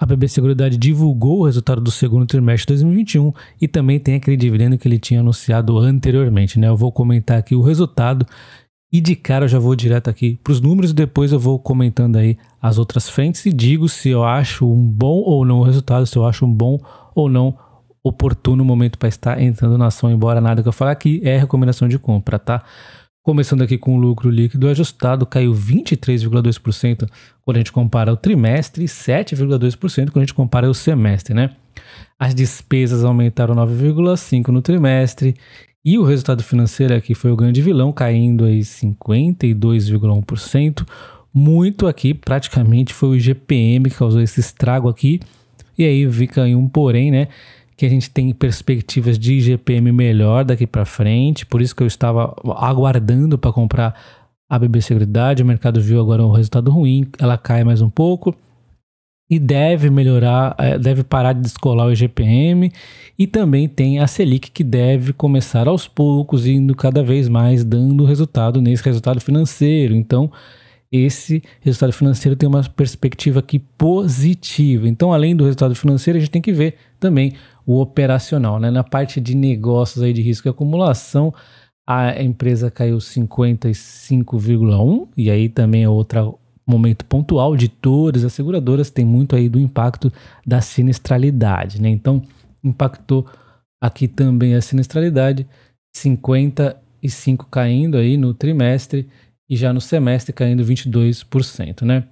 A BB Seguridade divulgou o resultado do segundo trimestre de 2021 e também tem aquele dividendo que ele tinha anunciado anteriormente, né? Eu vou comentar aqui o resultado e de cara eu já vou direto aqui para os números e depois eu vou comentando aí as outras frentes e digo se eu acho um bom ou não o resultado, se eu acho um bom ou não oportuno momento para estar entrando na ação, embora nada que eu falar aqui é recomendação de compra, tá? Começando aqui com o lucro líquido ajustado, caiu 23,2% quando a gente compara o trimestre e 7,2% quando a gente compara o semestre, né? As despesas aumentaram 9,5% no trimestre e o resultado financeiro aqui foi o grande vilão, caindo aí 52,1%. Muito aqui, praticamente, foi o IGPM que causou esse estrago aqui. E aí fica aí um porém, né? Que a gente tem perspectivas de IGPM melhor daqui para frente, por isso que eu estava aguardando para comprar a BB Seguridade. O mercado viu agora um resultado ruim, ela cai mais um pouco e deve melhorar, deve parar de descolar o IGPM, e também tem a Selic que deve começar aos poucos, indo cada vez mais dando resultado nesse resultado financeiro. Então esse resultado financeiro tem uma perspectiva aqui positiva. Então, além do resultado financeiro, a gente tem que ver também o operacional, né? Na parte de negócios aí de risco e acumulação, a empresa caiu 55,1%, e aí também é outro momento pontual de todas as seguradoras, tem muito aí do impacto da sinistralidade, né? Então, impactou aqui também a sinistralidade, 55% caindo aí no trimestre, e já no semestre caindo 22%, né?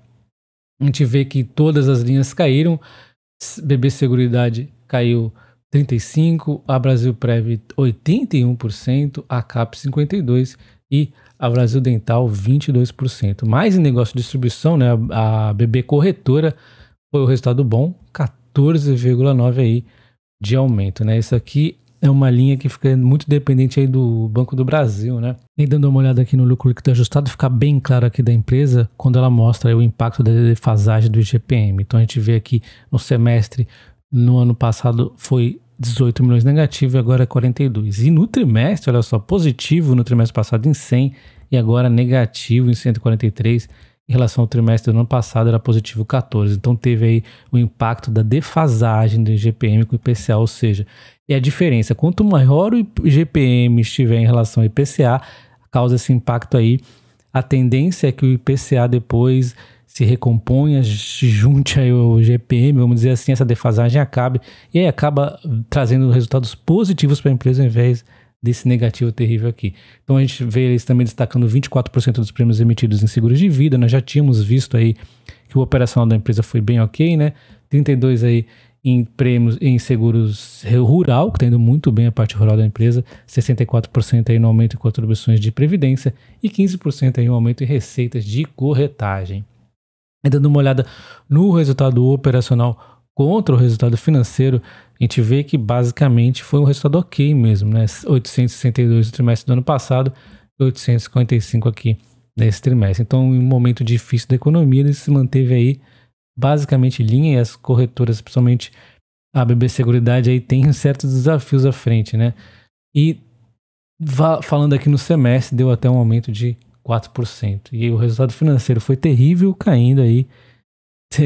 A gente vê que todas as linhas caíram, BB Seguridade caiu 35%, a Brasilprev 81%, a CAP 52% e a Brasil Dental 22%. Mais em negócio de distribuição, né? A BB Corretora foi o resultado bom, 14,9% aí de aumento, né? Isso aqui é uma linha que fica muito dependente aí do Banco do Brasil, né? E dando uma olhada aqui no lucro líquido ajustado, fica bem claro aqui da empresa quando ela mostra aí o impacto da defasagem do IGPM. Então a gente vê aqui no semestre, no ano passado foi 18 milhões negativo e agora é 42. E no trimestre, olha só, positivo no trimestre passado em 100 e agora negativo em 143. Em relação ao trimestre do ano passado era positivo 14. Então teve aí o impacto da defasagem do IGPM com o IPCA, ou seja, é a diferença. Quanto maior o IGPM estiver em relação ao IPCA, causa esse impacto aí. A tendência é que o IPCA depois se recomponha, se junte aí ao IGPM, vamos dizer assim, essa defasagem acabe, e aí acaba trazendo resultados positivos para a empresa ao invés desse negativo terrível aqui. Então a gente vê eles também destacando 24% dos prêmios emitidos em seguros de vida. Nós já tínhamos visto aí que o operacional da empresa foi bem ok, né? 32% aí em prêmios em seguros rural, que está indo muito bem a parte rural da empresa, 64% aí no aumento em contribuições de previdência e 15% aí no aumento em receitas de corretagem. E dando uma olhada no resultado operacional contra o resultado financeiro, a gente vê que basicamente foi um resultado ok mesmo, né? 862 no trimestre do ano passado e 855 aqui nesse trimestre. Então, em um momento difícil da economia, ele se manteve aí basicamente em linha, e as corretoras, principalmente a BB Seguridade, aí tem certos desafios à frente, né? E falando aqui no semestre, deu até um aumento de 4%. E o resultado financeiro foi terrível, caindo aí,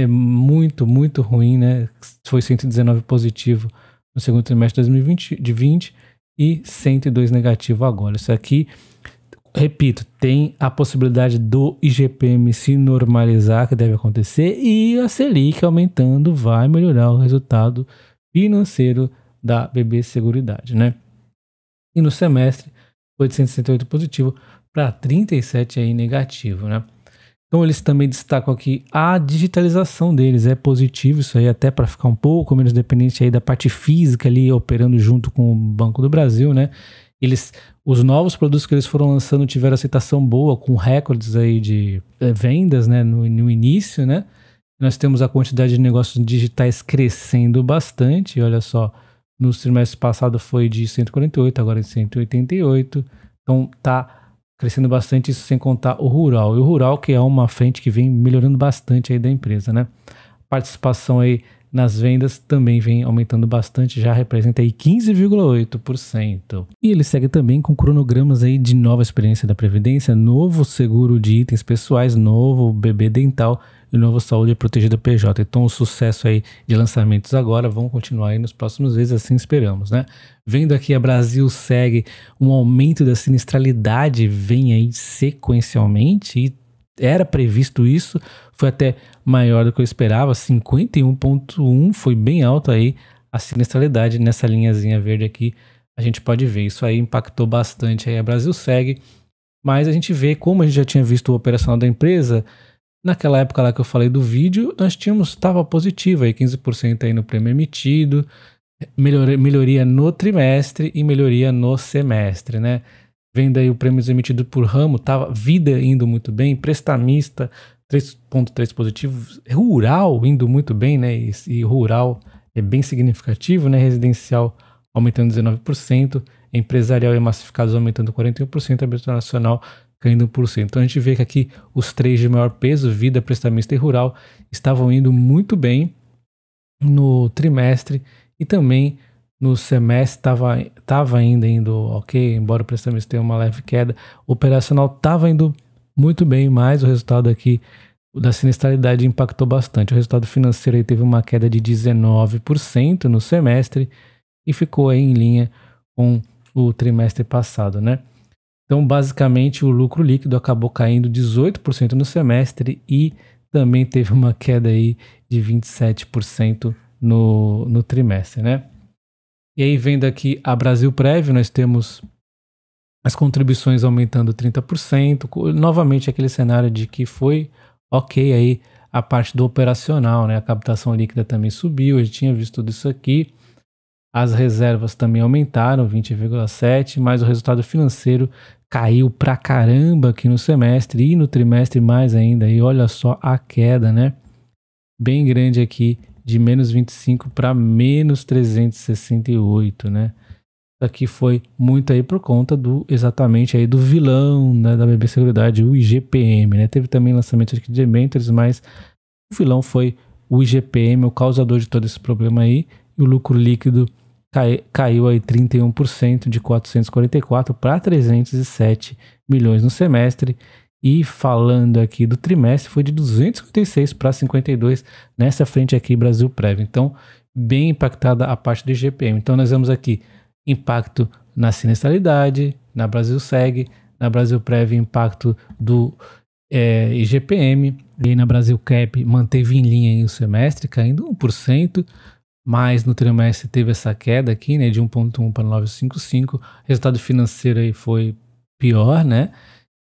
muito, muito ruim, né? Foi 119 positivo no segundo trimestre de 2020 e 102 negativo agora. Isso aqui, repito, tem a possibilidade do IGPM se normalizar, que deve acontecer, e a Selic aumentando vai melhorar o resultado financeiro da BB Seguridade, né? E no semestre, 868 positivo para 37 aí negativo, né? Então eles também destacam aqui a digitalização deles, é positivo isso aí, até para ficar um pouco menos dependente aí da parte física ali, operando junto com o Banco do Brasil, né? Os novos produtos que eles foram lançando tiveram aceitação boa, com recordes aí de vendas, né, no início, né? Nós temos a quantidade de negócios digitais crescendo bastante, olha só, no trimestre passado foi de 148, agora em 188, então tá crescendo bastante, isso sem contar o rural. E o rural que é uma frente que vem melhorando bastante aí da empresa, né? Participação aí nas vendas também vem aumentando bastante, já representa aí 15,8%. E ele segue também com cronogramas aí de nova experiência da Previdência, novo seguro de itens pessoais, novo BB Dental e novo Saúde Protegida PJ. Então o sucesso aí de lançamentos agora vão continuar aí nos próximos meses, assim esperamos, né? Vendo aqui a Brasil segue, um aumento da sinistralidade vem aí sequencialmente e era previsto isso, foi até maior do que eu esperava, 51,1, foi bem alto aí a sinistralidade nessa linhazinha verde aqui, a gente pode ver, isso aí impactou bastante aí a Brasil segue, mas a gente vê, como a gente já tinha visto o operacional da empresa, naquela época lá que eu falei do vídeo, nós estava positivo aí, 15% aí no prêmio emitido, melhoria no trimestre e melhoria no semestre, né? Vendo aí o prêmio emitido por ramo, tava Vida indo muito bem, Prestamista 3,3 positivo, Rural indo muito bem, né? E Rural é bem significativo, né? Residencial aumentando 19%, Empresarial e Massificados aumentando 41%, Habitacional Nacional caindo 1%. Então a gente vê que aqui os três de maior peso, Vida, Prestamista e Rural, estavam indo muito no trimestre e também no semestre estava ainda indo ok, embora o prestamento tenha uma leve queda. O operacional estava indo muito bem, mas o resultado aqui da sinistralidade impactou bastante. O resultado financeiro aí teve uma queda de 19% no semestre e ficou aí em linha com o trimestre passado, né? Então, basicamente, o lucro líquido acabou caindo 18% no semestre e também teve uma queda aí de 27% no trimestre, né? E aí, vendo aqui a Brasilprev, nós temos as contribuições aumentando 30%, novamente aquele cenário de que foi ok aí a parte do operacional, né? A captação líquida também subiu, a gente tinha visto tudo isso aqui. As reservas também aumentaram 20,7%, mas o resultado financeiro caiu pra caramba aqui no semestre e no trimestre mais ainda. E olha só a queda, né? Bem grande aqui, de menos 25 para menos 368, né? Isso aqui foi muito aí por conta exatamente aí do vilão, né, da BB Seguridade, o IGPM, né? Teve também lançamento de debêntures, mas o vilão foi o IGPM, o causador de todo esse problema aí. E o lucro líquido caiu aí 31% de 444 para 307 milhões no semestre. E falando aqui do trimestre, foi de 256 para 52 nessa frente aqui Brasilprev. Então, bem impactada a parte do IGPM. Então, nós vemos aqui impacto na sinistralidade, na Brasilseg, na Brasilprev impacto do IGPM. E na Brasilcap manteve em linha aí o semestre, caindo 1%. Mas no trimestre teve essa queda aqui, né, de 1,1 para 9,55. Resultado financeiro aí foi pior, né?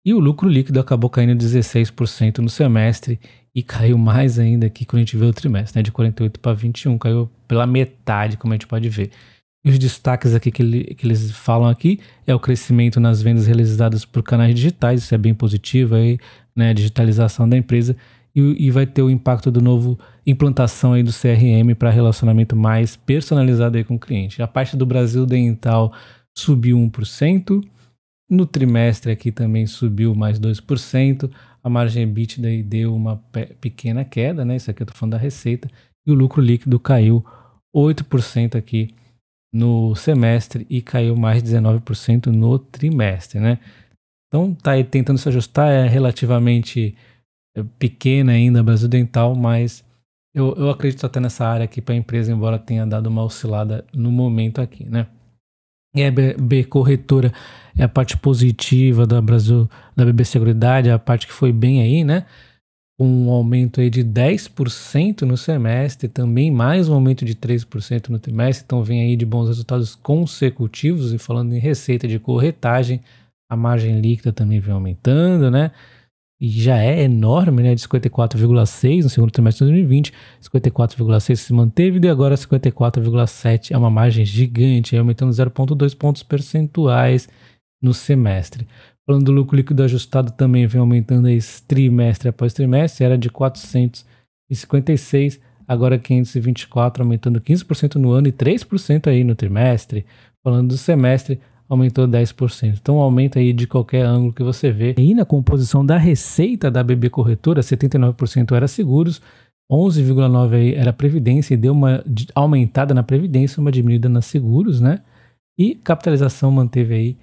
E o lucro líquido acabou caindo 16% no semestre e caiu mais ainda aqui quando a gente vê o trimestre, né? De 48 para 21, caiu pela metade, como a gente pode ver. E os destaques aqui que eles falam aqui é o crescimento nas vendas realizadas por canais digitais, isso é bem positivo aí, né? A digitalização da empresa e vai ter o impacto do novo implantação aí do CRM para relacionamento mais personalizado aí com o cliente. A parte do Brasil Dental subiu 1%. No trimestre aqui também subiu mais 2%, a margem EBITDA aí deu uma pequena queda, né? Isso aqui eu tô falando da receita, e o lucro líquido caiu 8% aqui no semestre e caiu mais 19% no trimestre, né? Então tá aí tentando se ajustar, é relativamente pequena ainda a Brasil Dental, mas eu acredito até nessa área aqui para a empresa, embora tenha dado uma oscilada no momento aqui, né? E a BB Corretora é a parte positiva da BB Seguridade, a parte que foi bem aí, né? Um aumento aí de 10% no semestre, também mais um aumento de 3% no trimestre, então vem aí de bons resultados consecutivos. E falando em receita de corretagem, a margem líquida também vem aumentando, né? E já é enorme, né? De 54,6 no segundo trimestre de 2020, 54,6 se manteve e agora 54,7 é uma margem gigante, aumentando 0,2 pontos percentuais no semestre. Falando do lucro líquido ajustado, também vem aumentando aí trimestre após trimestre, era de 456, agora 524, aumentando 15% no ano e 3% aí no trimestre. Falando do semestre, aumentou 10%. Então aumenta aí de qualquer ângulo que você vê. E na composição da receita da BB Corretora, 79% era seguros, 11,9 aí era Previdência e deu uma aumentada na Previdência, uma diminuída nas seguros, né? E capitalização manteve aí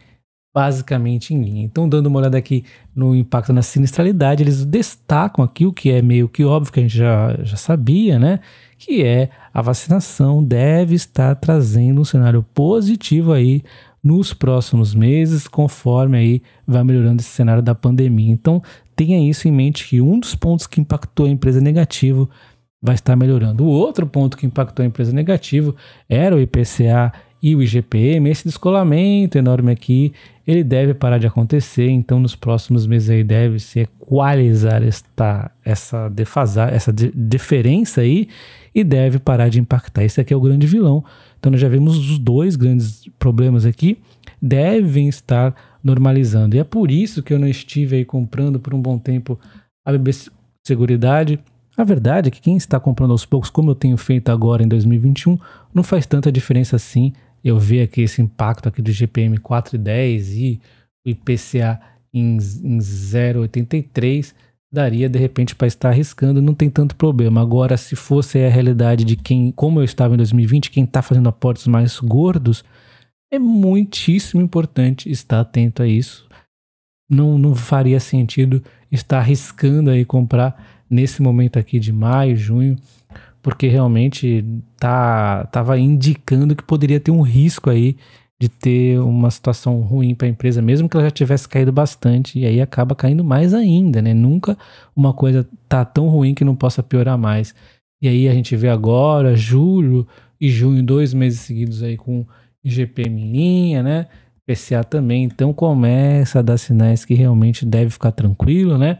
basicamente em linha. Então, dando uma olhada aqui no impacto na sinistralidade, eles destacam aqui o que é meio que óbvio, que a gente já sabia, né? Que é a vacinação deve estar trazendo um cenário positivo aí nos próximos meses, conforme aí vai melhorando esse cenário da pandemia. Então, tenha isso em mente, que um dos pontos que impactou a empresa negativo vai estar melhorando. O outro ponto que impactou a empresa negativo era o IPCA e o IGPM. Esse descolamento enorme aqui, ele deve parar de acontecer, então nos próximos meses aí deve se equalizar essa diferença aí e deve parar de impactar. Esse aqui é o grande vilão. Então nós já vimos os dois grandes problemas aqui, devem estar normalizando. E é por isso que eu não estive aí comprando por um bom tempo a BB Seguridade. A verdade é que quem está comprando aos poucos, como eu tenho feito agora em 2021, não faz tanta diferença assim. Eu ver aqui esse impacto aqui do IGPM 4,10 e o IPCA em 0,83, daria de repente para estar arriscando, não tem tanto problema. Agora, se fosse a realidade de quem, como eu estava em 2020, quem está fazendo aportes mais gordos, é muitíssimo importante estar atento a isso. Não faria sentido estar arriscando aí comprar nesse momento aqui de maio, junho, porque realmente estava indicando que poderia ter um risco aí de ter uma situação ruim para a empresa, mesmo que ela já tivesse caído bastante, e aí acaba caindo mais ainda, né? Nunca uma coisa tá tão ruim que não possa piorar mais. E aí a gente vê agora, julho e junho, 2 meses seguidos aí com IGPM em linha, né? PCA também, então começa a dar sinais que realmente deve ficar tranquilo, né?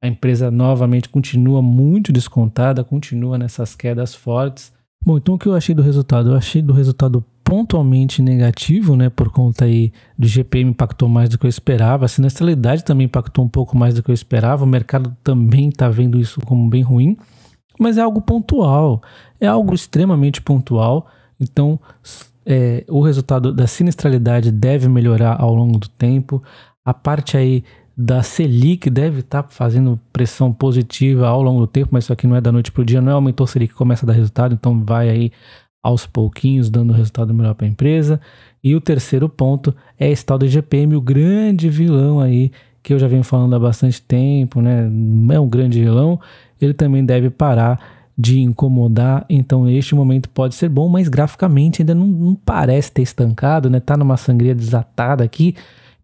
A empresa novamente continua muito descontada, continua nessas quedas fortes. Bom, então o que eu achei do resultado? Eu achei do resultado pontualmente negativo, né? Por conta aí do GPM impactou mais do que eu esperava. A sinistralidade também impactou um pouco mais do que eu esperava. O mercado também está vendo isso como bem ruim. Mas é algo pontual, é algo extremamente pontual. Então, o resultado da sinistralidade deve melhorar ao longo do tempo. A parte aí da Selic deve estar fazendo pressão positiva ao longo do tempo, mas isso aqui não é da noite para o dia, não é aumentou a Selic que começa a dar resultado, então vai aí aos pouquinhos dando resultado melhor para a empresa. E o terceiro ponto é esse tal do IGPM, o grande vilão aí, que eu já venho falando há bastante tempo, né? É um grande vilão, ele também deve parar de incomodar, então este momento pode ser bom, mas graficamente ainda não parece ter estancado, né? Tá numa sangria desatada aqui.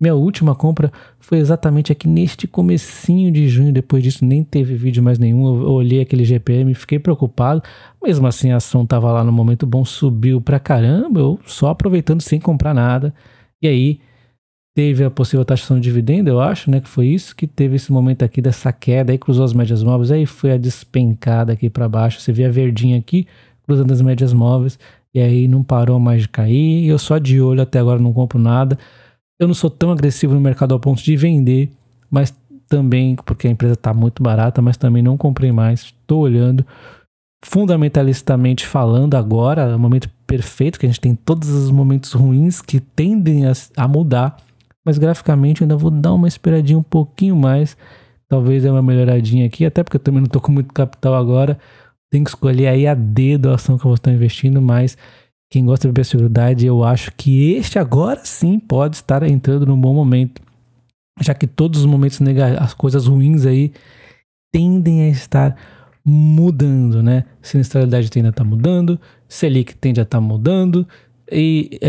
Minha última compra foi exatamente aqui neste comecinho de junho. Depois disso nem teve vídeo mais nenhum. Eu olhei aquele GPM e fiquei preocupado. Mesmo assim a ação estava lá no momento bom, subiu pra caramba. Eu só aproveitando sem comprar nada. E aí teve a possível taxação de dividendo, eu acho, né? Que foi isso que teve esse momento aqui dessa queda. Aí cruzou as médias móveis. Aí foi a despencada aqui para baixo. Você vê a verdinha aqui cruzando as médias móveis. E aí não parou mais de cair. Eu só de olho até agora não compro nada. Eu não sou tão agressivo no mercado ao ponto de vender, mas também, porque a empresa está muito barata, mas também não comprei mais. Estou olhando, fundamentalistamente falando agora, é o momento perfeito, que a gente tem todos os momentos ruins que tendem a mudar, mas graficamente eu ainda vou dar uma esperadinha um pouquinho mais, talvez é uma melhoradinha aqui, até porque eu também não estou com muito capital agora, tenho que escolher aí a dedo a ação que eu vou estar investindo, mas quem gosta de biosseguridade, eu acho que este agora sim pode estar entrando num bom momento, já que todos os momentos negativos, as coisas ruins aí tendem a estar mudando, né? Sinistralidade tende a estar mudando, Selic tende a estar mudando e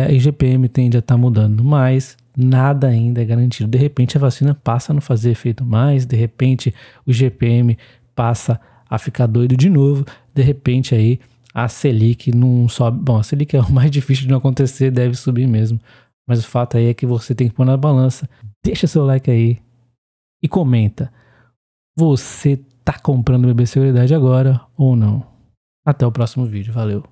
a IGPM tende a estar mudando, mas nada ainda é garantido. De repente a vacina passa a não fazer efeito mais, de repente o IGPM passa a ficar doido de novo, de repente aí a Selic não sobe. Bom, a Selic é o mais difícil de não acontecer, deve subir mesmo. Mas o fato aí é que você tem que pôr na balança. Deixa seu like aí e comenta. Você tá comprando BB Seguridade agora ou não? Até o próximo vídeo. Valeu.